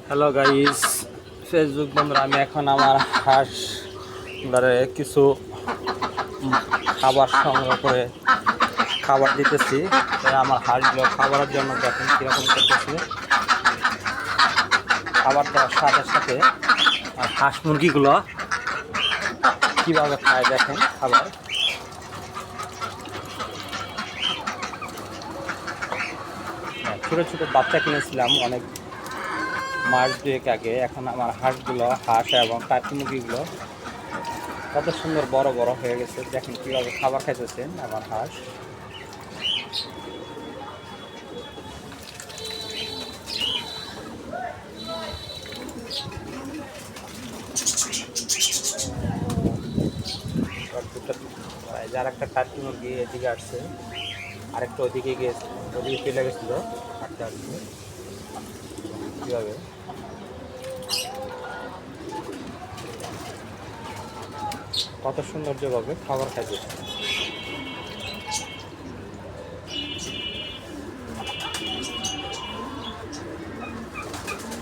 Hello guys, Facebook বন্ধুরা, আমি এখন আমার হাঁস ধরে কিছু খাবার সংগ্রহ করে খাবার দিতেছি। আমার হাঁসগুলো খাবারের জন্য দেখেন কীরকম করতেছে। খাবার দেওয়ার সাথে সাথে আর হাঁস মুরগিগুলো কীভাবে খায় দেখেন খাবার। ছোটো ছোটো বাচ্চা কিনেছিলাম অনেক মাস দুয়েক আগে। এখন আমার হাঁস এবং টার্কি মুরগিগুলো কত সুন্দর বড় বড় হয়ে গেছে। দেখেন কীভাবে খাবার খাইতেছেন আমার হাঁস। যার একটা টার্কি মুরগি এদিকে আসছে, আরেকটা ওদিকে গিয়েছে, ওদিকে চলে গেছিল হাঁটতে হাঁটতে। কীভাবে কত সৌন্দর্যভাবে খাবার খাইতেছে।